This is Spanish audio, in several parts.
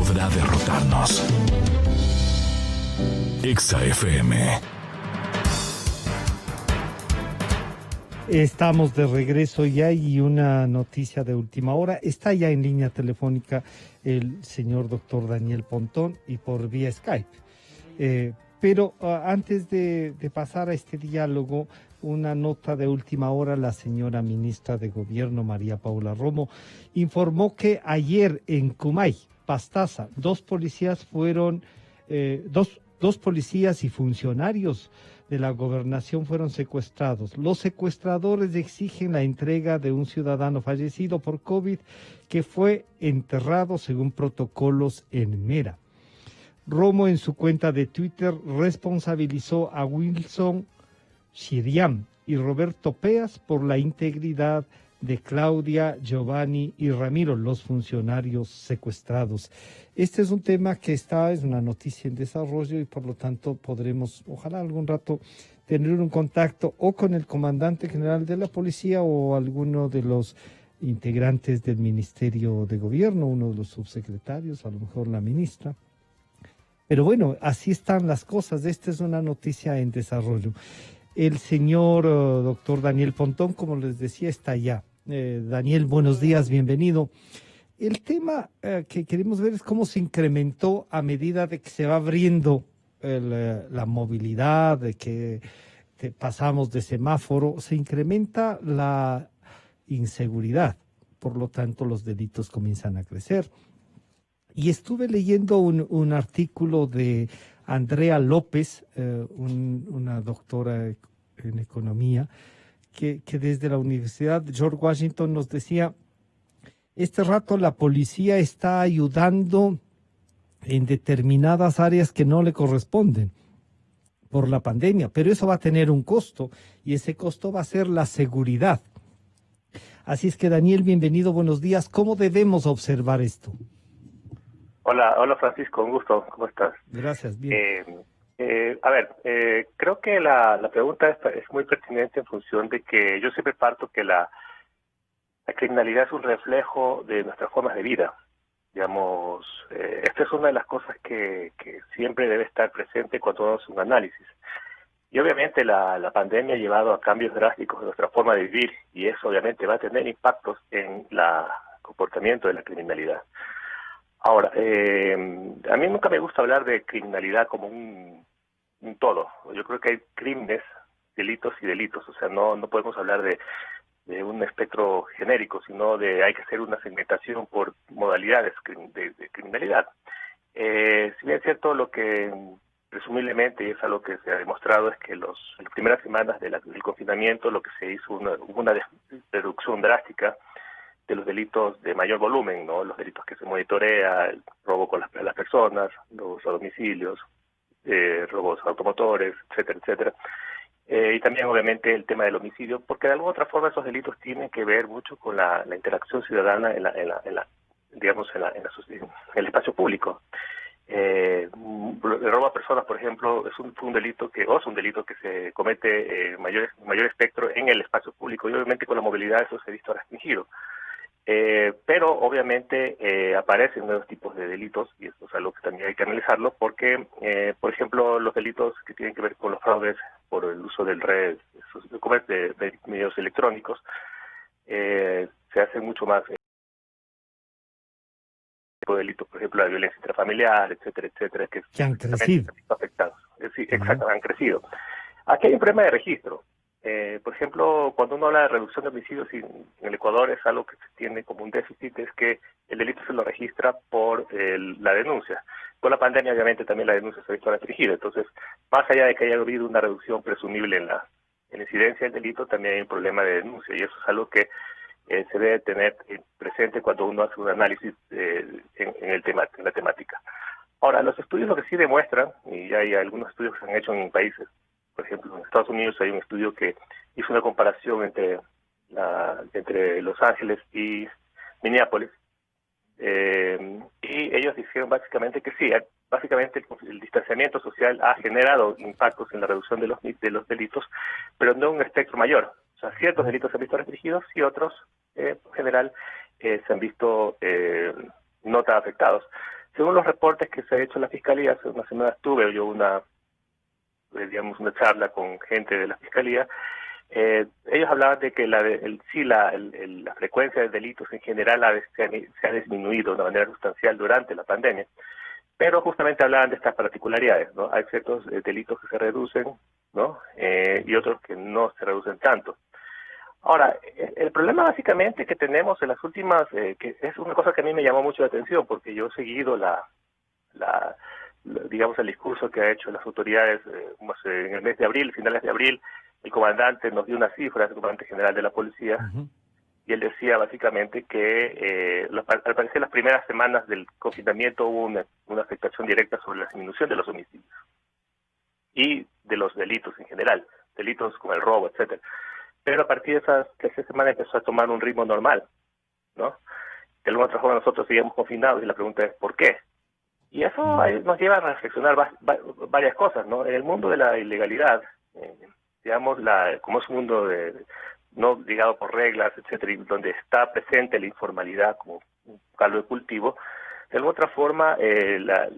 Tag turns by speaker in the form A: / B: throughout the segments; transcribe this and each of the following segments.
A: podrá derrotarnos. Exa FM.
B: Estamos de regreso ya y una noticia de última hora. Está ya en línea telefónica el señor doctor Daniel Pontón y por vía Skype. Pero antes de pasar a este diálogo, una nota de última hora. La señora ministra de Gobierno, María Paula Romo, informó que ayer en Cumay, Pastaza, dos policías y funcionarios de la gobernación fueron secuestrados. Los secuestradores exigen la entrega de un ciudadano fallecido por COVID que fue enterrado según protocolos en Mera. Romo en su cuenta de Twitter responsabilizó a Wilson Shiriam y Roberto Peas por la integridad de Claudia, Giovanni y Ramiro, los funcionarios secuestrados. Este es un tema que es una noticia en desarrollo y por lo tanto podremos, ojalá algún rato, tener un contacto o con el comandante general de la policía o alguno de los integrantes del Ministerio de Gobierno, uno de los subsecretarios, a lo mejor la ministra. Pero bueno, así están las cosas. Esta es una noticia en desarrollo. El señor doctor Daniel Pontón, como les decía, está allá. Daniel, buenos días, bienvenido. El tema que queremos ver es cómo se incrementó a medida de que se va abriendo la movilidad, de que pasamos de semáforo, se incrementa la inseguridad. Por lo tanto, los delitos comienzan a crecer. Y estuve leyendo un artículo de Andrea López, una doctora en economía, que desde la Universidad George Washington nos decía, este rato la policía está ayudando en determinadas áreas que no le corresponden por la pandemia, pero eso va a tener un costo y ese costo va a ser la seguridad. Así es que Daniel, bienvenido, buenos días. ¿Cómo debemos observar esto?
C: Hola Francisco, un gusto, ¿cómo estás?
B: Gracias, bien.
C: Creo que la pregunta es muy pertinente en función de que yo siempre parto que la criminalidad es un reflejo de nuestras formas de vida. Digamos, esta es una de las cosas que siempre debe estar presente cuando uno hace un análisis. Y obviamente la pandemia ha llevado a cambios drásticos en nuestra forma de vivir y eso obviamente va a tener impactos en el comportamiento de la criminalidad. Ahora, a mí nunca me gusta hablar de criminalidad como un todo. Yo creo que hay crímenes, delitos y delitos. O sea, no podemos hablar de un espectro genérico, sino hay que hacer una segmentación por modalidades de criminalidad. Si bien es cierto, lo que presumiblemente, y es algo que se ha demostrado, es que en las primeras semanas del confinamiento lo que se hizo hubo una reducción drástica de los delitos de mayor volumen, ¿no? Los delitos que se monitorea, el robo con las personas, robos a domicilios, robos automotores, etcétera, etcétera. Y también, obviamente, el tema del homicidio, porque de alguna otra forma esos delitos tienen que ver mucho con la interacción ciudadana en el espacio público. El robo a personas, por ejemplo, es un delito que se comete mayor espectro en el espacio público y obviamente con la movilidad eso se ha visto restringido. Pero obviamente aparecen nuevos tipos de delitos y esto es algo que también hay que analizarlo porque, por ejemplo, los delitos que tienen que ver con los fraudes por el uso de medios electrónicos se hacen mucho más delitos, por ejemplo, la violencia intrafamiliar, etcétera, etcétera,
B: que han crecido.
C: Afectados. Sí, exacto, han crecido. Aquí hay un problema de registro. Por ejemplo, cuando uno habla de reducción de homicidios en el Ecuador es algo que se tiene como un déficit, es que el delito se lo registra por la denuncia. Con la pandemia, obviamente, también la denuncia se ha visto restringida. Entonces, más allá de que haya habido una reducción presumible en la incidencia del delito, también hay un problema de denuncia. Y eso es algo que se debe tener presente cuando uno hace un análisis en la temática. Ahora, los estudios lo que sí demuestran, y hay algunos estudios que se han hecho en países, por ejemplo, en Estados Unidos hay un estudio que hizo una comparación entre Los Ángeles y Minneapolis, y ellos dijeron básicamente que sí, básicamente el distanciamiento social ha generado impactos en la reducción de los delitos, pero no un espectro mayor. O sea, ciertos delitos se han visto restringidos y otros, en general, se han visto no tan afectados. según los reportes que se ha hecho en la Fiscalía, hace unas semanas tuve yo una charla con gente de la Fiscalía. Ellos hablaban de que la frecuencia de delitos en general se ha disminuido de una manera sustancial durante la pandemia, pero justamente hablaban de estas particularidades, ¿no? Hay ciertos delitos que se reducen, ¿no? Y otros que no se reducen tanto. Ahora, el problema básicamente que tenemos en las últimas, que es una cosa que a mí me llamó mucho la atención, porque yo he seguido digamos, el discurso que ha hecho las autoridades en el mes de abril, finales de abril. El comandante nos dio unas cifras, el comandante general de la policía, y él decía básicamente que al parecer las primeras semanas del confinamiento hubo una afectación directa sobre la disminución de los homicidios y de los delitos en general, delitos como el robo, etcétera. Pero a partir de esas 13 semanas empezó a tomar un ritmo normal, ¿no? De alguna otra forma nosotros seguimos confinados y la pregunta es ¿por qué? Y eso nos lleva a reflexionar varias cosas, ¿no? En el mundo de la ilegalidad, digamos, como es un mundo no ligado por reglas, etcétera, y donde está presente la informalidad como un caldo de cultivo, de alguna otra forma las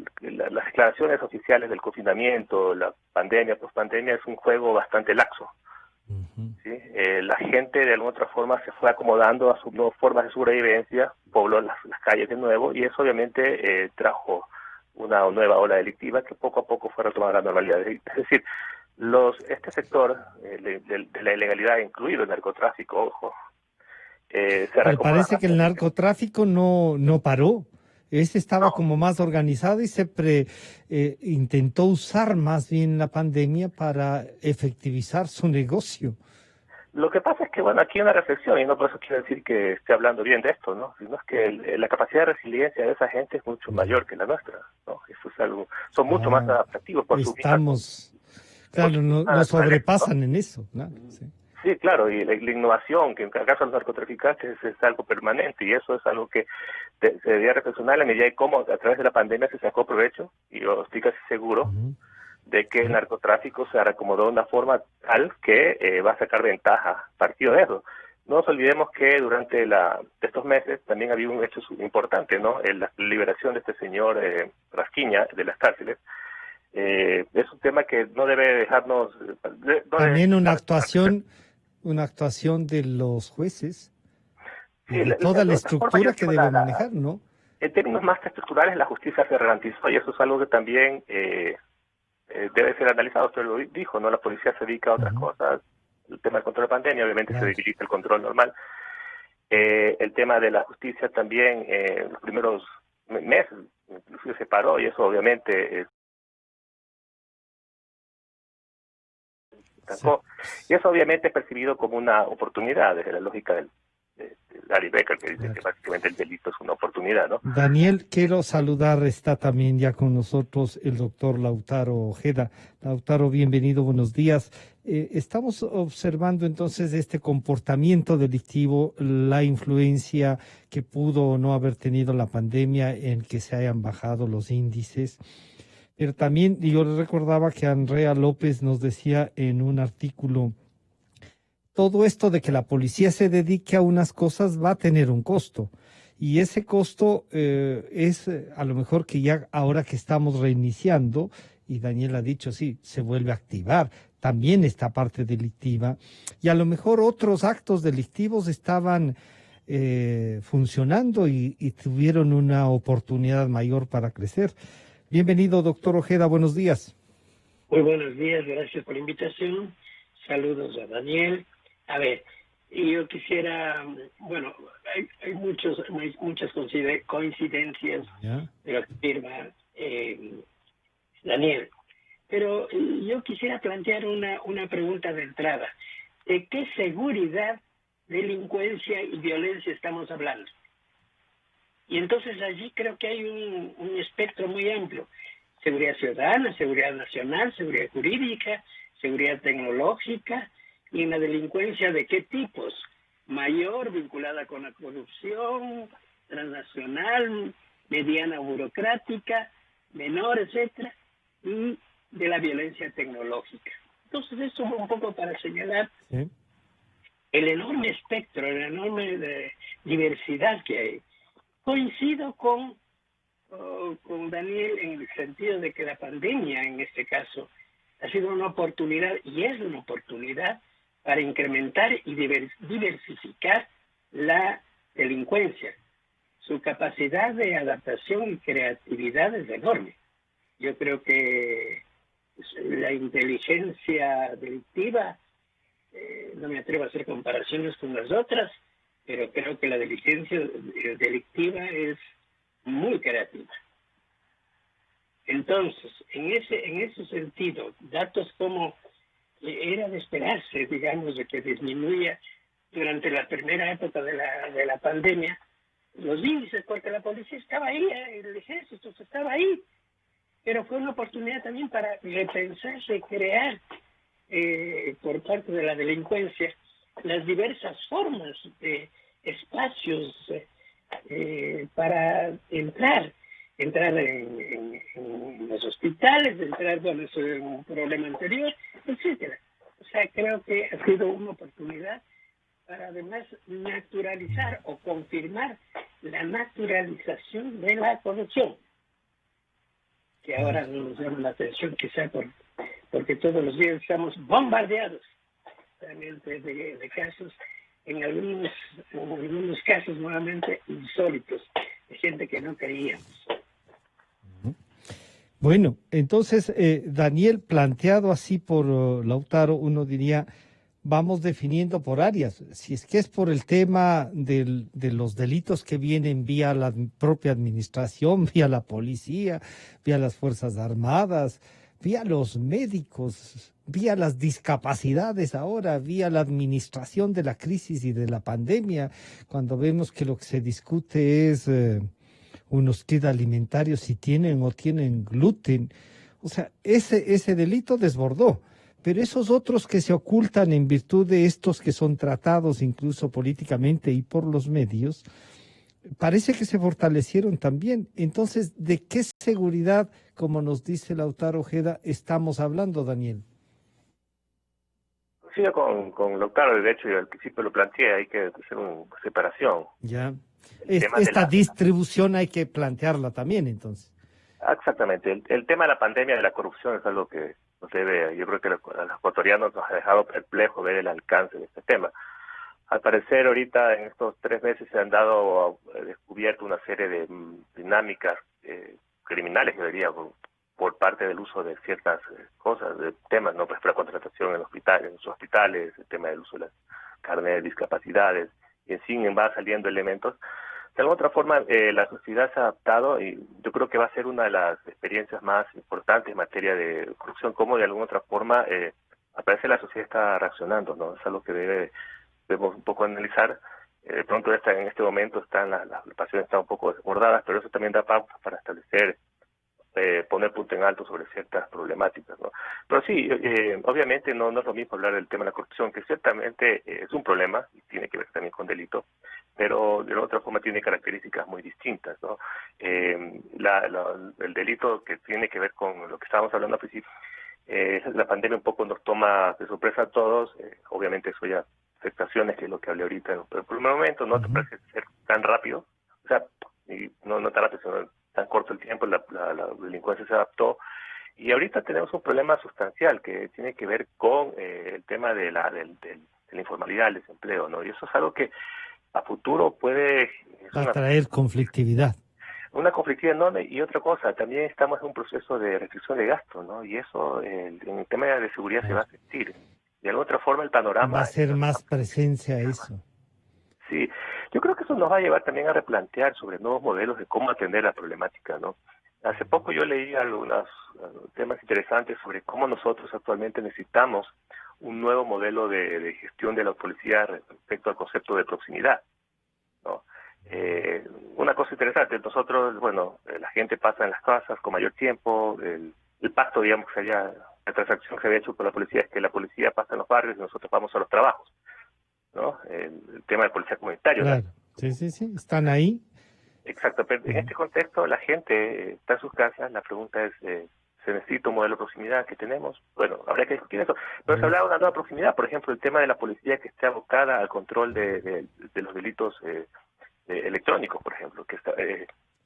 C: declaraciones oficiales del confinamiento, la pandemia, pospandemia, es un juego bastante laxo. ¿Sí? La gente de alguna otra forma se fue acomodando a sus nuevas formas de sobrevivencia, pobló las calles de nuevo, y eso obviamente trajo una nueva ola delictiva que poco a poco fue retomando la normalidad. Es decir, este sector de la ilegalidad, incluido el narcotráfico, ojo, se
B: Pero
C: reacomoda.
B: parece que el narcotráfico no paró. Este estaba como más organizado y intentó usar más bien la pandemia para efectivizar su negocio.
C: Lo que pasa es que, bueno, aquí hay una reflexión, y no por eso quiero decir que esté hablando bien de esto, ¿no? Sino es que la capacidad de resiliencia de esa gente es mucho mayor que la nuestra, ¿no? Eso es algo, son mucho más adaptativos por su
B: claro, nos sobrepasan, ¿no? En eso, claro.
C: Sí, claro, y la innovación, que en el caso de los narcotraficantes es algo permanente, y eso es algo que se debería reflexionar en la medida de cómo a través de la pandemia se sacó provecho, y yo estoy casi seguro de que el narcotráfico se reacomodó de una forma tal que va a sacar ventaja, partido de eso. No nos olvidemos que durante estos meses también había un hecho importante, ¿no? La liberación de este señor Rasquiña de las cárceles. Es un tema que no debe dejarnos...
B: También una actuación de los jueces y de toda la estructura que debe manejar, ¿no?
C: En términos más estructurales, la justicia se garantizó, y eso es algo que también debe ser analizado. Usted lo dijo, ¿no? La policía se dedica a otras cosas. El tema del control de pandemia, obviamente, se dirige el control normal. El tema de la justicia también, los primeros meses, inclusive se paró, y eso obviamente y eso obviamente es percibido como una oportunidad desde la lógica de Gary Becker, que dice que básicamente el delito es una oportunidad, ¿no?
B: Daniel, quiero saludar, está también ya con nosotros el doctor Lautaro Ojeda. Lautaro, bienvenido, buenos días. Estamos observando entonces este comportamiento delictivo, la influencia que pudo o no haber tenido la pandemia en que se hayan bajado los índices. Pero también yo les recordaba que Andrea López nos decía en un artículo, todo esto de que la policía se dedique a unas cosas va a tener un costo. Y ese costo es a lo mejor que ya ahora que estamos reiniciando, y Daniel ha dicho, sí, se vuelve a activar también esta parte delictiva. Y a lo mejor otros actos delictivos estaban funcionando y tuvieron una oportunidad mayor para crecer. Bienvenido, doctor Ojeda, buenos días.
D: Muy buenos días, gracias por la invitación. Saludos a Daniel. A ver, yo quisiera, bueno, hay muchas coincidencias de lo que afirma Daniel, pero yo quisiera plantear una pregunta de entrada. ¿De qué seguridad, delincuencia y violencia estamos hablando? Y entonces allí creo que hay un espectro muy amplio. Seguridad ciudadana, seguridad nacional, seguridad jurídica, seguridad tecnológica, y en la delincuencia de qué tipos. Mayor, vinculada con la corrupción, transnacional, mediana burocrática, menor, etcétera, y de la violencia tecnológica. Entonces eso un poco para señalar el enorme espectro, la enorme diversidad que hay. Coincido con con Daniel en el sentido de que la pandemia, en este caso, ha sido una oportunidad y es una oportunidad para incrementar y diversificar la delincuencia. Su capacidad de adaptación y creatividad es enorme. Yo creo que la inteligencia delictiva, no me atrevo a hacer comparaciones con las otras, pero creo que la diligencia delictiva es muy creativa. Entonces, en ese sentido, datos como era de esperarse, digamos, de que disminuya durante la primera época de la pandemia los índices, porque la policía estaba ahí, el ejército estaba ahí, pero fue una oportunidad también para repensarse, crear por parte de la delincuencia las diversas formas de espacios para entrar en los hospitales, bueno, eso es un problema anterior, etcétera. O sea, creo que ha sido una oportunidad para además naturalizar o confirmar la naturalización de la corrupción, que ahora nos llama la atención quizá porque todos los días estamos bombardeados realmente de casos, en algunos casos nuevamente insólitos, de gente que no creíamos.
B: Bueno, entonces, Daniel, planteado así por Lautaro, uno diría, vamos definiendo por áreas. Si es que es por el tema de los delitos que vienen vía la propia administración, vía la policía, vía las Fuerzas Armadas, vía los médicos, vía las discapacidades ahora, vía la administración de la crisis y de la pandemia, cuando vemos que lo que se discute es unos kits alimentarios si tienen o tienen gluten. O sea, ese delito desbordó. Pero esos otros que se ocultan en virtud de estos que son tratados incluso políticamente y por los medios, parece que se fortalecieron también. Entonces, ¿de qué seguridad, como nos dice Lautaro Ojeda, estamos hablando, Daniel?
C: Sí, con Lautaro, de hecho, yo al principio lo planteé, hay que hacer una separación.
B: Ya. Esta distribución hay que plantearla también, entonces.
C: Exactamente. El tema de la pandemia de la corrupción es algo que nos debe, yo creo que a los ecuatorianos nos ha dejado perplejo ver el alcance de este tema. Al parecer, ahorita en estos 3 meses se han descubierto una serie de dinámicas criminales, yo diría, por parte del uso de ciertas cosas, de temas, ¿no? Pues la contratación en los hospitales, el tema del uso de las carnet de discapacidades, y en fin, va saliendo elementos. De alguna otra forma, la sociedad se ha adaptado y yo creo que va a ser una de las experiencias más importantes en materia de corrupción, cómo de alguna otra forma, al parecer la sociedad está reaccionando, ¿no? Es algo que debemos un poco analizar. De pronto en este momento las pasiones están un poco desbordadas, pero eso también da pauta para establecer, poner punto en alto sobre ciertas problemáticas, ¿no? Pero sí, obviamente no es lo mismo hablar del tema de la corrupción, que ciertamente es un problema y tiene que ver también con delito, pero de otra forma tiene características muy distintas, ¿no? El delito que tiene que ver con lo que estábamos hablando al principio, la pandemia un poco nos toma de sorpresa a todos, obviamente eso ya afectaciones, que es lo que hablé ahorita, pero por el momento no te parece ser tan rápido, o sea, no tan rápido, sino tan corto el tiempo, la delincuencia se adaptó, y ahorita tenemos un problema sustancial que tiene que ver con el tema de la informalidad, el desempleo, ¿no? Y eso es algo que a futuro puede
B: atraer conflictividad.
C: Una conflictividad enorme. Y otra cosa, también estamos en un proceso de restricción de gasto, ¿no? Y eso en el tema de seguridad se va a sentir. De alguna otra forma el panorama...
B: Va a ser más presencia eso.
C: Sí, yo creo que eso nos va a llevar también a replantear sobre nuevos modelos de cómo atender la problemática, ¿no? Hace poco yo leí algunos temas interesantes sobre cómo nosotros actualmente necesitamos un nuevo modelo de gestión de la policía respecto al concepto de proximidad, ¿no? Una cosa interesante, nosotros, bueno, la gente pasa en las casas con mayor tiempo, el pacto, digamos, la transacción que se había hecho con la policía es que la policía pasa en los barrios y nosotros vamos a los trabajos, ¿no? El tema de policía comunitaria.
B: Claro, ¿no? Sí, están ahí.
C: Exacto, pero en este contexto la gente está en sus casas, la pregunta es, ¿se necesita un modelo de proximidad que tenemos? Bueno, habría que discutir eso, pero se hablaba de una nueva proximidad, por ejemplo, el tema de la policía que esté abocada al control de los delitos electrónicos, por ejemplo, que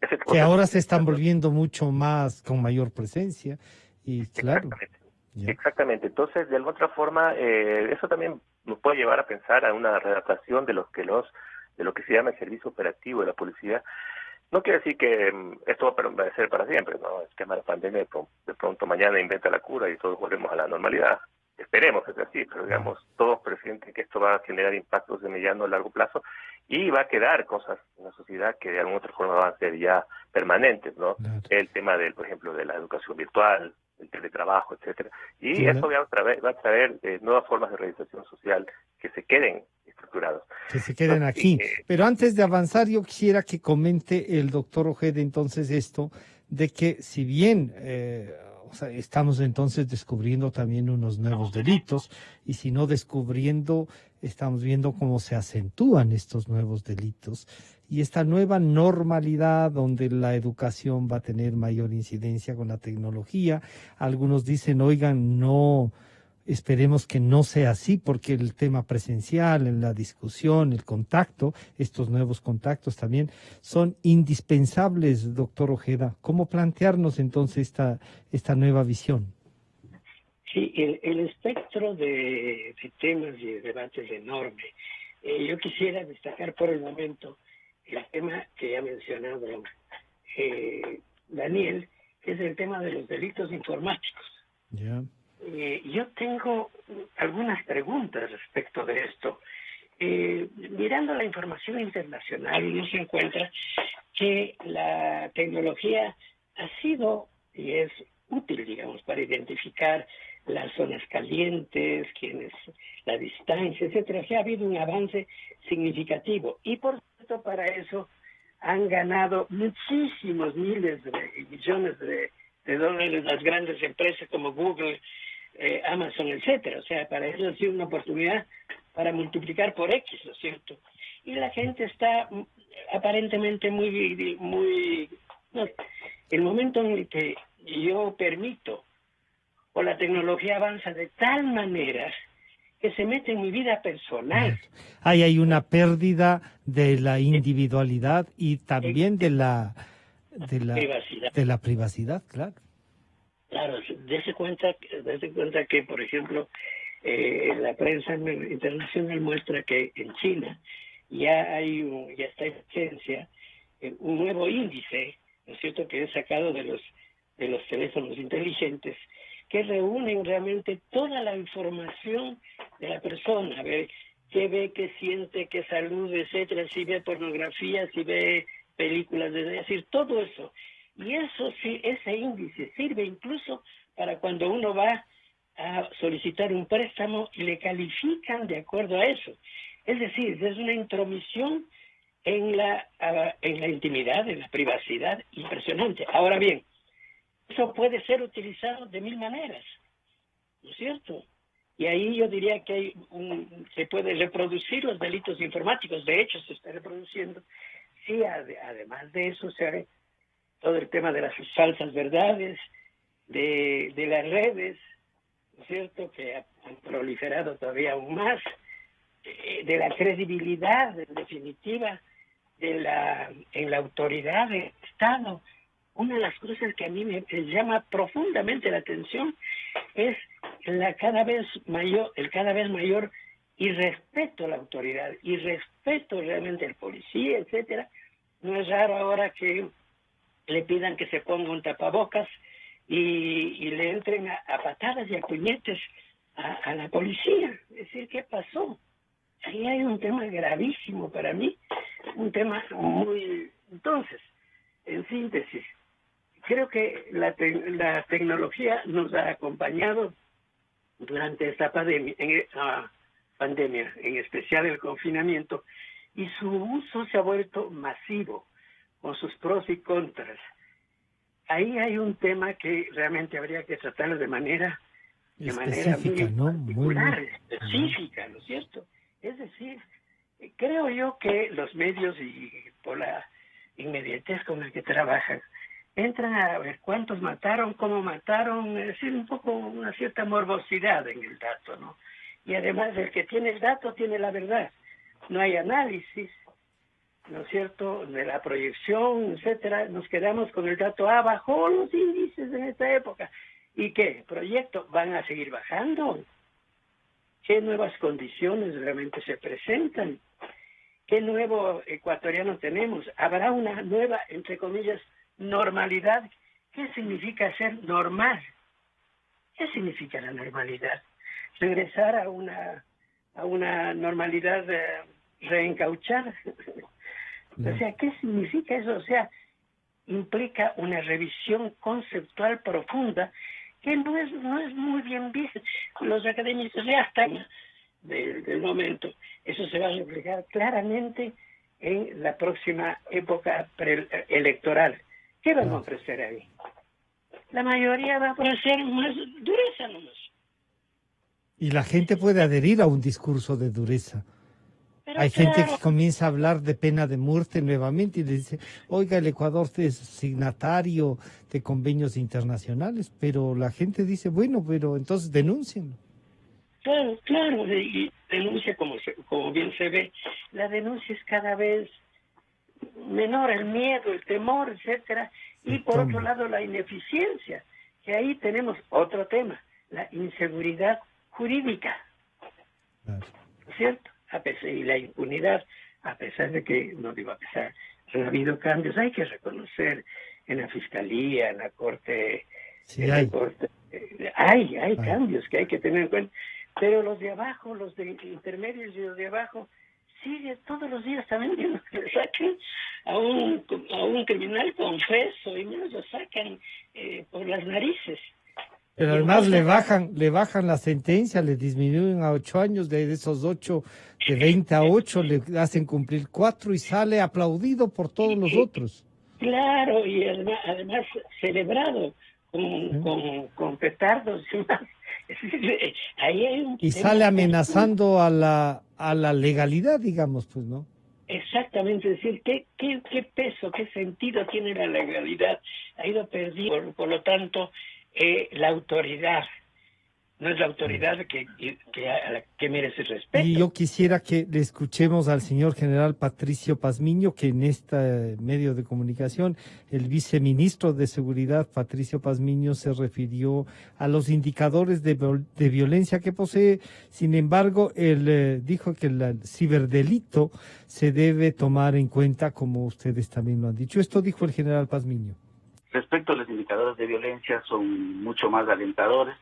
C: Ese tipo
B: Que
C: de
B: ahora se están volviendo mucho más, con mayor presencia. Y claro,
C: Exactamente.
B: ya.
C: Exactamente. Entonces, de alguna otra forma, eso también nos puede llevar a pensar a una readaptación de lo que se llama el servicio operativo de la policía. No quiere decir que esto va a permanecer para siempre, ¿no? El tema de la pandemia de pronto mañana inventa la cura y todos volvemos a la normalidad. Esperemos que sea así, pero digamos, todos presienten que esto va a generar impactos de mediano a largo plazo y va a quedar cosas en la sociedad que de alguna otra forma van a ser ya permanentes, ¿no?
B: Claro.
C: El tema del, por ejemplo, de la educación virtual, el teletrabajo, etcétera. Y
B: Sí,
C: eso va a traer nuevas formas de realización social que se queden estructurados.
B: que se queden
C: Entonces, sí,
B: aquí. Pero antes de avanzar, yo quisiera que comente el doctor Ojeda entonces esto, de que si bien o sea, estamos entonces descubriendo también unos nuevos delitos, y si no descubriendo, estamos viendo cómo se acentúan estos nuevos delitos. Y esta nueva normalidad donde la educación va a tener mayor incidencia con la tecnología. Algunos dicen, oigan, no. Esperemos que no sea así, porque el tema presencial, en la discusión, el contacto, estos nuevos contactos también son indispensables, doctor Ojeda. ¿Cómo plantearnos entonces esta nueva visión?
D: Sí, el espectro de temas y de debates es enorme. Yo quisiera destacar por el momento el tema que ya ha mencionado Daniel, que es el tema de los delitos informáticos.
B: Ya.
D: Yo tengo algunas preguntas respecto de esto. Mirando la información internacional, uno se encuentra que la tecnología ha sido y es útil, digamos, para identificar las zonas calientes, la distancia, etcétera. Que ha habido un avance significativo y, por cierto, para eso han ganado muchísimos miles de millones de dólares las grandes empresas como Google, Amazon, etcétera. O sea, para ellos ha sido una oportunidad para multiplicar por X, ¿no es cierto? Y la gente está aparentemente muy... No, el momento en el que yo permito o la tecnología avanza de tal manera que se mete en mi vida personal.
B: Ahí hay una pérdida de la individualidad y también
D: Privacidad.
B: de la privacidad, claro.
D: Claro, dése cuenta que, por ejemplo, la prensa internacional muestra que en China ya está en vigencia un nuevo índice, ¿no es cierto?, que es sacado de los teléfonos inteligentes, que reúnen realmente toda la información de la persona, a ver qué ve, qué siente, qué salud, etcétera, si ve pornografía, si ve películas, es decir, todo eso. Y eso sí, ese índice sirve incluso para cuando uno va a solicitar un préstamo y le califican de acuerdo a eso. Es decir, es una intromisión en la intimidad, en la privacidad impresionante. Ahora bien, eso puede ser utilizado de mil maneras, ¿no es cierto? Y ahí yo diría que se puede reproducir los delitos informáticos. De hecho, se está reproduciendo. Sí, además de eso, todo el tema de las falsas verdades, de las redes, ¿no es cierto?, que han proliferado todavía aún más, de la credibilidad, en definitiva, en la autoridad del Estado. Una de las cosas que a mí me llama profundamente la atención es el cada vez mayor irrespeto a la autoridad, irrespeto realmente al policía, etcétera. No es raro ahora que le pidan que se ponga un tapabocas y le entren a patadas y a puñetes a la policía. Es decir, ¿qué pasó? Ahí hay un tema gravísimo para mí, un tema muy... Entonces, en síntesis, creo que la tecnología nos ha acompañado durante esta pandemia, en especial el confinamiento, y su uso se ha vuelto masivo, con sus pros y contras. Ahí hay un tema que realmente habría que tratarlo de manera
B: Específica,
D: muy
B: ¿no?
D: particular, específica, ¿no es cierto? Es decir, creo yo que los medios y por la inmediatez con la que trabajan, entran a ver cuántos mataron, cómo mataron, es decir, un poco una cierta morbosidad en el dato, ¿no? Y además el que tiene el dato tiene la verdad. No hay análisis, ¿no es cierto?, de la proyección, etcétera, nos quedamos con el dato, bajó los índices en esta época. ¿Y qué? ¿Proyecto? ¿Van a seguir bajando? ¿Qué nuevas condiciones realmente se presentan? ¿Qué nuevo ecuatoriano tenemos? ¿Habrá una nueva, entre comillas, normalidad? ¿Qué significa ser normal? ¿Qué significa la normalidad? ¿Regresar a una normalidad reencauchada? O sea, ¿qué significa eso? O sea, implica una revisión conceptual profunda que no es muy bien vista. Los académicos ya están del momento. Eso se va a reflejar claramente en la próxima época electoral. ¿Qué van a ofrecer ahí? La mayoría va a ofrecer más dureza nomás.
B: Y la gente puede adherir a un discurso de dureza.
D: Pero
B: Hay
D: claro,
B: gente que comienza a hablar de pena de muerte nuevamente y le dice, oiga, el Ecuador es signatario de convenios internacionales, pero la gente dice, bueno, pero entonces denúncienlo.
D: claro, y denuncia como bien se ve. La denuncia es cada vez menor, el miedo, el temor, etcétera. Y por otro lado, la ineficiencia, que ahí tenemos otro tema, la inseguridad jurídica,
B: Claro.
D: ¿cierto? Y la impunidad, a pesar de que, no digo a pesar, ha habido cambios, hay que reconocer en la Fiscalía, en la Corte,
B: Sí, hay.
D: Hay cambios que hay que tener en cuenta, pero los de abajo, los de intermedios y los de abajo, sigue todos los días también viendo que le saquen a un criminal confeso y menos lo sacan por las narices.
B: Pero además le bajan la sentencia, le disminuyen a 8 años, de esos 8, de 20 a 8, le hacen cumplir 4 y sale aplaudido por todos los otros.
D: Claro, y además celebrado con petardos y más. Ahí hay un
B: Y
D: tema
B: sale amenazando a la legalidad, digamos, pues, ¿no?
D: Exactamente, es decir, ¿qué peso, qué sentido tiene la legalidad? Ha ido perdiendo, por lo tanto, la autoridad. No es la autoridad que merece respeto.
B: Y yo quisiera que le escuchemos al señor general Patricio Pazmiño, que en este medio de comunicación, el viceministro de Seguridad, Patricio Pazmiño, se refirió a los indicadores de violencia que posee. Sin embargo, él dijo que el ciberdelito se debe tomar en cuenta, como ustedes también lo han dicho. Esto dijo el general Pazmiño.
E: Respecto a los indicadores de violencia, son mucho más alentadores.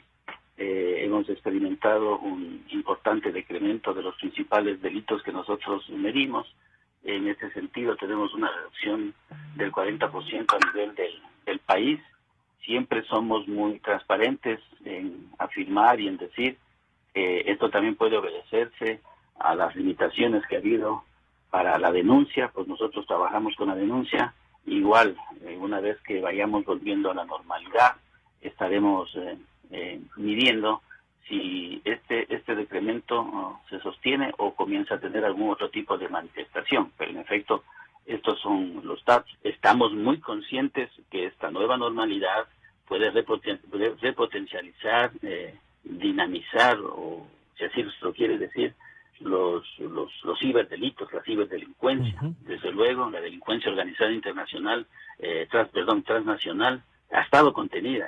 E: Hemos experimentado un importante decremento de los principales delitos que nosotros medimos. En este sentido, tenemos una reducción del 40% a nivel del país. Siempre somos muy transparentes en afirmar y en decir que esto también puede obedecerse a las limitaciones que ha habido para la denuncia, pues nosotros trabajamos con la denuncia. Igual, una vez que vayamos volviendo a la normalidad, estaremos midiendo si este decremento se sostiene o comienza a tener algún otro tipo de manifestación. Pero en efecto, estos son los datos. Estamos muy conscientes que esta nueva normalidad puede repotencializar, dinamizar, o si así lo quiere decir, los ciberdelitos, la ciberdelincuencia. Desde luego, la delincuencia organizada internacional, transnacional, ha estado contenida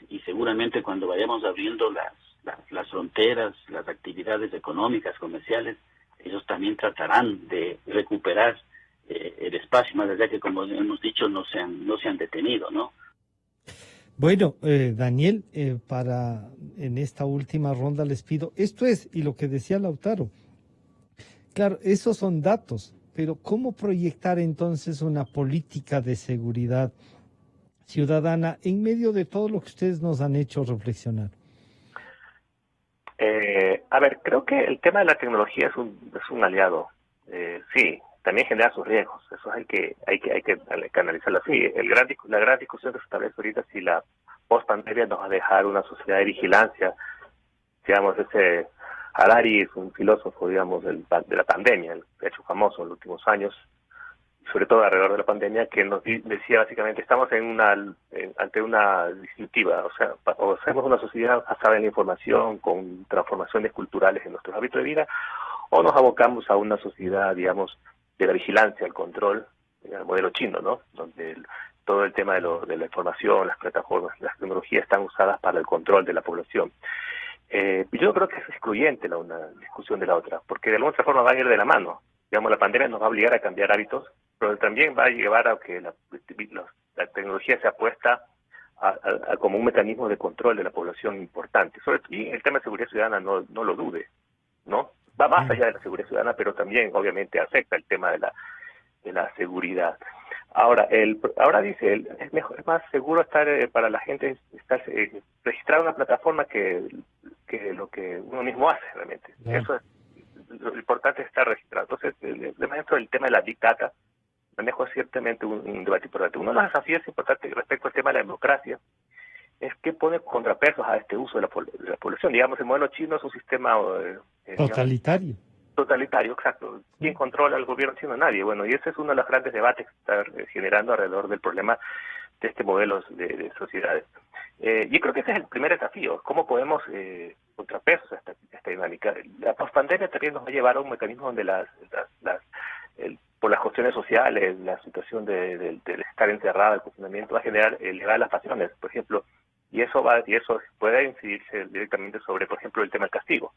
E: y seguramente cuando vayamos abriendo las fronteras, las actividades económicas, comerciales, ellos también tratarán de recuperar el espacio, más allá que, como hemos dicho, no se han detenido, ¿no?
B: Bueno, Daniel, en esta última ronda les pido, esto es, y lo que decía Lautaro, claro, esos son datos, pero ¿cómo proyectar entonces una política de seguridad ciudadana en medio de todo lo que ustedes nos han hecho reflexionar?
C: A ver, creo que el tema de la tecnología es un aliado. Sí, también genera sus riesgos. Eso hay que analizarlo así. La gran discusión que se establece ahorita es si la post-pandemia nos va a dejar una sociedad de vigilancia. Digamos, ese Harari es un filósofo, digamos, de la pandemia, el hecho famoso en los últimos años, sobre todo alrededor de la pandemia, que nos decía básicamente estamos ante una disyuntiva, o sea, o hacemos una sociedad basada en la información con transformaciones culturales en nuestros hábitos de vida, o nos abocamos a una sociedad, digamos, la vigilancia, el control, el modelo chino, ¿no? Donde todo el tema de la información, las plataformas, las tecnologías están usadas para el control de la población. Yo creo que es excluyente una discusión de la otra, porque de alguna otra forma va a ir de la mano. Digamos, la pandemia nos va a obligar a cambiar hábitos, pero también va a llevar a que la tecnología sea puesta a como un mecanismo de control de la población importante. Y el tema de seguridad ciudadana no lo dude, ¿no? Va más allá de la seguridad ciudadana, pero también obviamente afecta el tema de la seguridad. Ahora dice, es más seguro estar para la gente registrar una plataforma que lo que uno mismo hace realmente.
B: Claro.
C: Eso es lo importante, es estar registrado. Entonces, el tema de la Big Data manejo ciertamente un debate importante. Uno de los desafíos importantes respecto al tema de la democracia es que pone contrapesos a este uso de la población. Digamos, el modelo chino es un sistema
B: Totalitario.
C: totalitario, exacto. ¿Quién controla el gobierno chino? Nadie. Bueno, y ese es uno de los grandes debates que está generando alrededor del problema de este modelo de sociedades. Yo creo que ese es el primer desafío. ¿Cómo podemos contrapesos a esta dinámica? La pospandemia también nos va a llevar a un mecanismo donde por las cuestiones sociales, la situación de estar encerrada, el confinamiento, va a generar elevar las pasiones, por ejemplo, y eso puede incidirse directamente sobre, por ejemplo, el tema del castigo.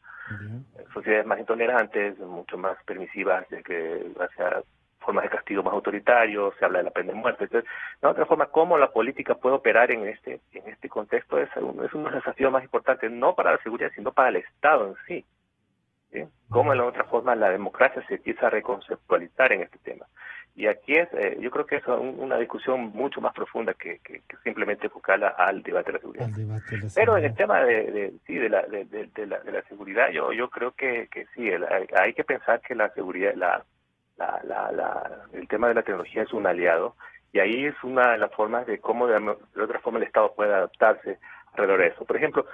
C: Sociedades más intolerantes, mucho más permisivas, de que hacia formas de castigo más autoritarios, se habla de la pena de muerte. Entonces, de otra forma, cómo la política puede operar en este contexto es uno de los desafíos más importantes, no para la seguridad, sino para el Estado en sí. ¿Sí? Cómo de la otra forma la democracia se empieza a reconceptualizar en este tema. Y aquí yo creo que es una discusión mucho más profunda que simplemente enfocarla al debate de la seguridad. Pero en el tema de la seguridad, yo creo que sí, hay que pensar que la seguridad, el tema de la tecnología es un aliado, y ahí es una de las formas de cómo de otra forma el Estado puede adaptarse alrededor de eso. Por ejemplo,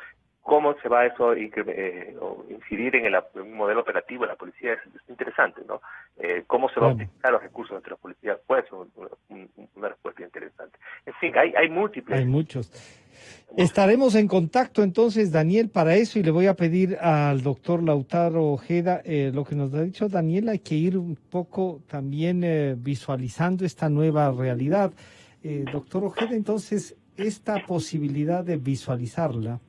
C: cómo se va eso o incidir en un modelo operativo de la policía es interesante, ¿no? Cómo se va a utilizar los recursos de nuestra policía puede ser una respuesta interesante. En fin, hay múltiples.
B: Hay muchos. Estaremos en contacto entonces, Daniel, para eso, y le voy a pedir al doctor Lautaro Ojeda, lo que nos ha dicho Daniel, hay que ir un poco también visualizando esta nueva realidad. Doctor Ojeda, entonces, esta posibilidad de visualizarla,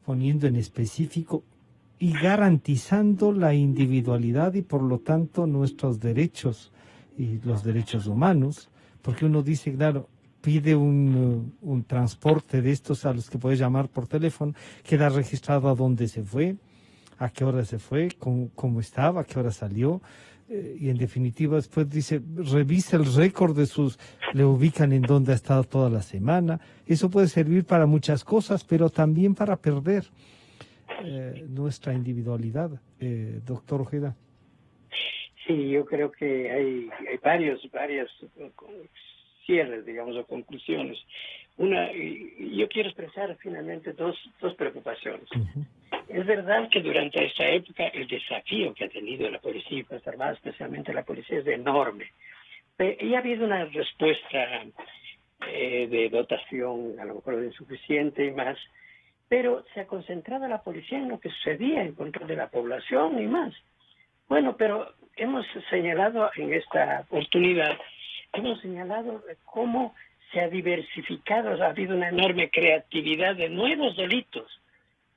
B: poniendo en específico y garantizando la individualidad y por lo tanto nuestros derechos y los derechos humanos, porque uno dice, claro, pide un transporte de estos a los que puedes llamar por teléfono, queda registrado a dónde se fue, a qué hora se fue, cómo estaba, a qué hora salió, y en definitiva después dice, revisa el récord le ubican en dónde ha estado toda la semana. Eso puede servir para muchas cosas, pero también para perder nuestra individualidad. Doctor Ojeda.
D: Sí, yo creo que hay varios cierres, digamos, o conclusiones. Yo quiero expresar finalmente dos preocupaciones.
B: Uh-huh.
D: Es verdad que durante esta época el desafío que ha tenido la policía y Fuerzas Armadas, especialmente la policía, es enorme. Y ha habido una respuesta de dotación, a lo mejor insuficiente y más, pero se ha concentrado la policía en lo que sucedía, en control de la población y más. Bueno, pero hemos señalado en esta oportunidad, cómo se ha diversificado, ha habido una enorme creatividad de nuevos delitos.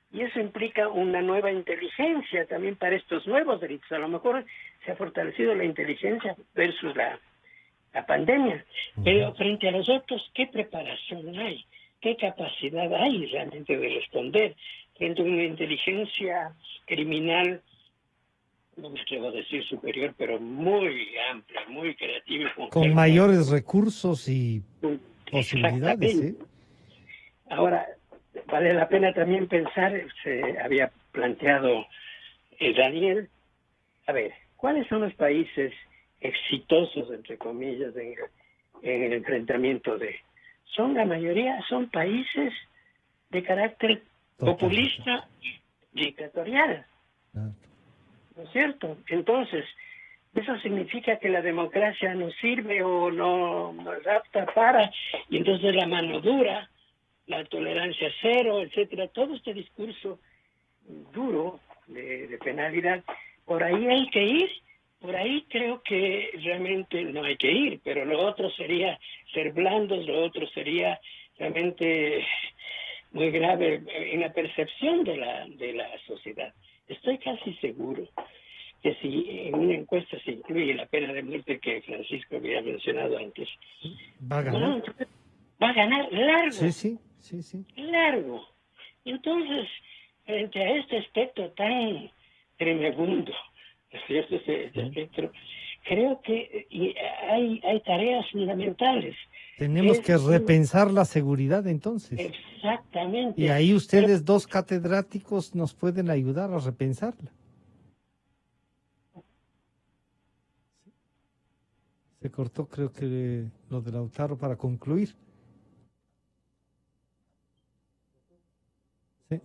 D: Y eso implica una nueva inteligencia también para estos nuevos delitos. A lo mejor se ha fortalecido la inteligencia versus la pandemia. Pero frente a los otros, ¿qué preparación hay? ¿Qué capacidad hay realmente de responder frente a una inteligencia criminal, no me atrevo a decir superior, pero muy amplia, muy creativa?
B: Con mayores recursos y posibilidades, ¿eh?
D: Ahora, vale la pena también pensar, se había planteado Daniel, a ver, ¿cuáles son los países exitosos, entre comillas, en el enfrentamiento la mayoría son países de carácter populista, dictatorial, ¿no es cierto? Entonces, eso significa que la democracia no sirve o no es apta para, y entonces la mano dura, la tolerancia cero, etcétera, todo este discurso duro de penalidad, por ahí hay que ir por ahí creo que realmente no hay que ir, pero lo otro sería ser blandos, lo otro sería realmente muy grave en la percepción de la sociedad. Estoy casi seguro que si en una encuesta se incluye la pena de muerte que Francisco había mencionado antes,
B: ¿Va a ganar?
D: va a ganar largo,
B: Sí.
D: largo. Entonces, frente a este aspecto tan tremebundo, ¿no es cierto? Este aspecto, creo que hay tareas fundamentales.
B: Tenemos que repensar la seguridad entonces.
D: Exactamente.
B: Y ahí ustedes, dos catedráticos, nos pueden ayudar a repensarla. Se cortó, creo que lo de Lautaro para concluir. ¿Sí?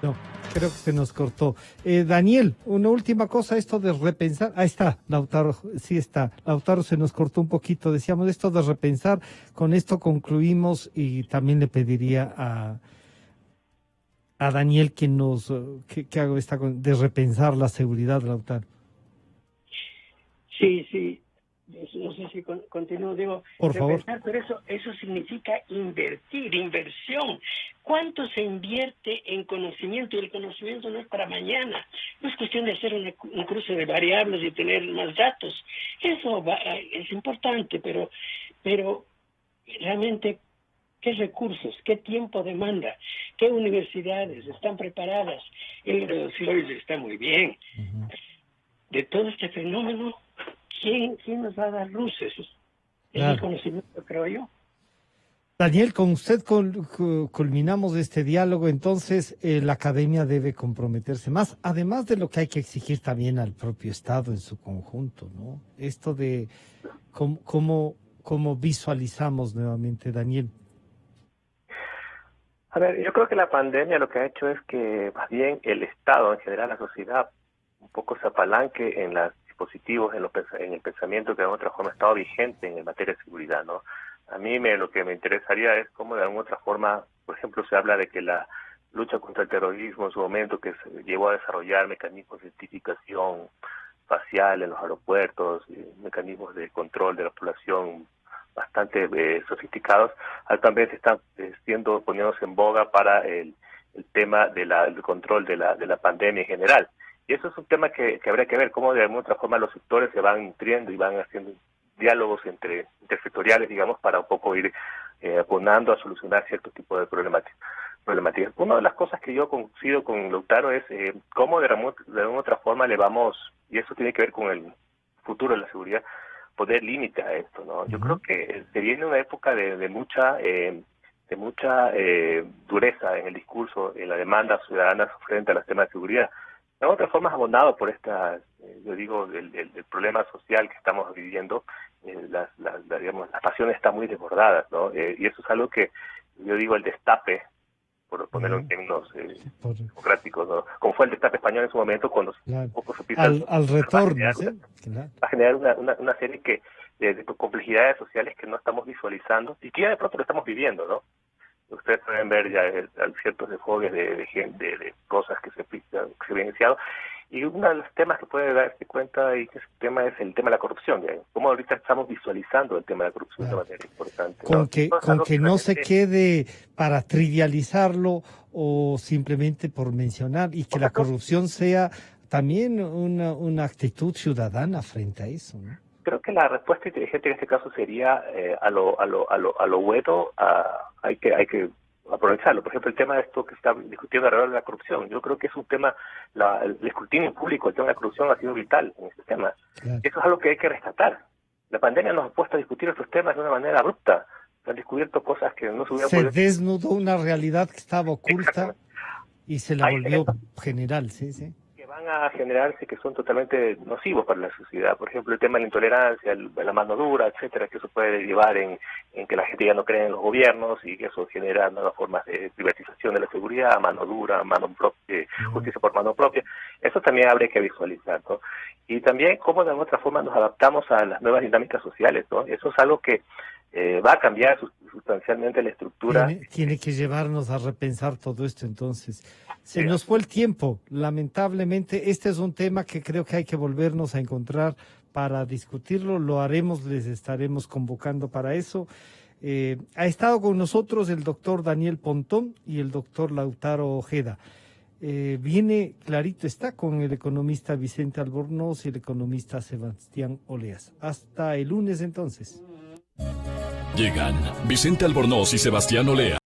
B: No, creo que se nos cortó. Daniel, una última cosa, esto de repensar. Ahí está, Lautaro, sí está. Lautaro se nos cortó un poquito. Decíamos esto de repensar. Con esto concluimos y también le pediría a Daniel que nos que haga esta de repensar la seguridad, Lautaro.
D: Sí. No sé si continúo, digo,
B: por favor.
D: Pero eso significa inversión. ¿Cuánto se invierte en conocimiento? Y el conocimiento no es para mañana. No es cuestión de hacer un cruce de variables y tener más datos. Eso es importante, pero realmente, ¿qué recursos? ¿Qué tiempo demanda? ¿Qué universidades están preparadas? El de Flores está muy bien.
B: Uh-huh.
D: De todo este fenómeno, ¿quién nos va a dar luces? Es el conocimiento, creo yo.
B: Daniel, con usted culminamos este diálogo, entonces la academia debe comprometerse más, además de lo que hay que exigir también al propio Estado en su conjunto, ¿no? Esto de cómo visualizamos nuevamente, Daniel.
C: A ver, yo creo que la pandemia lo que ha hecho es que más bien el Estado, en general la sociedad, un poco se apalanque en los dispositivos, en el pensamiento que de alguna otra forma ha estado vigente en materia de seguridad, ¿no? A mí lo que me interesaría es cómo de alguna otra forma, por ejemplo, se habla de que la lucha contra el terrorismo en su momento que se llevó a desarrollar mecanismos de identificación facial en los aeropuertos, mecanismos de control de la población bastante sofisticados, también están poniéndose en boga para el tema del control de la pandemia en general. Y eso es un tema que habría que ver cómo de alguna otra forma los sectores se van nutriendo y van haciendo diálogos intersectoriales, digamos, para un poco ir abonando a solucionar cierto tipo de problemáticas. Una de las cosas que yo coincido con Lautaro es cómo de alguna otra forma le vamos, y eso tiene que ver con el futuro de la seguridad, poner límite a esto, ¿no? Yo creo que se viene una época de mucha dureza en el discurso, en la demanda ciudadana frente a los temas de seguridad. De otra forma, abonado por yo digo, el problema social que estamos viviendo, las pasiones están muy desbordadas, ¿no? Y eso es algo que, yo digo, el destape, por ponerlo en términos democráticos, ¿no? Como fue el destape español en su momento, cuando un poco se pisa
B: al retorno,
C: va a generar una serie de complejidades sociales que no estamos visualizando y que ya de pronto lo estamos viviendo, ¿no? Ustedes pueden ver ya ciertos desfogues de cosas que se han evidenciado. Y uno de los temas que puede darse cuenta y que es el tema de la corrupción. Como ahorita estamos visualizando el tema de la corrupción de manera importante.
B: Con que no se quede para trivializarlo o simplemente por mencionar, y que la corrupción sea también una actitud ciudadana frente a eso, ¿no?
C: Creo que la respuesta inteligente en este caso sería a lo bueno, hay que aprovecharlo. Por ejemplo, el tema de esto que está discutiendo alrededor de la corrupción. Yo creo que es un tema, el escrutinio público, el tema de la corrupción ha sido vital en este tema. Claro. Eso es algo que hay que rescatar. La pandemia nos ha puesto a discutir estos temas de una manera abrupta. Se han descubierto cosas que no se hubieran podido...
B: Se desnudó una realidad que estaba oculta y se la volvió general, sí.
C: Que van a generarse, que son totalmente nocivos para la sociedad. Por ejemplo, el tema de la intolerancia, la mano dura, etcétera, que eso puede derivar en que la gente ya no cree en los gobiernos y que eso genera nuevas formas de privatización de la seguridad, mano dura, justicia por mano propia. Eso también habría que visualizar, ¿no? Y también cómo de otra forma nos adaptamos a las nuevas dinámicas sociales, ¿no? Eso es algo que va a cambiar sustancialmente la estructura.
B: Tiene que llevarnos a repensar todo esto entonces. Se
C: Sí.
B: nos fue el tiempo, lamentablemente. Este es un tema que creo que hay que volvernos a encontrar para discutirlo. Lo haremos, les estaremos convocando para eso. Ha estado con nosotros el doctor Daniel Pontón y el doctor Lautaro Ojeda. Viene, clarito está, con el economista Vicente Albornoz y el economista Sebastián Oleas. Hasta el lunes entonces.
A: Llegan Vicente Albornoz y Sebastián Olea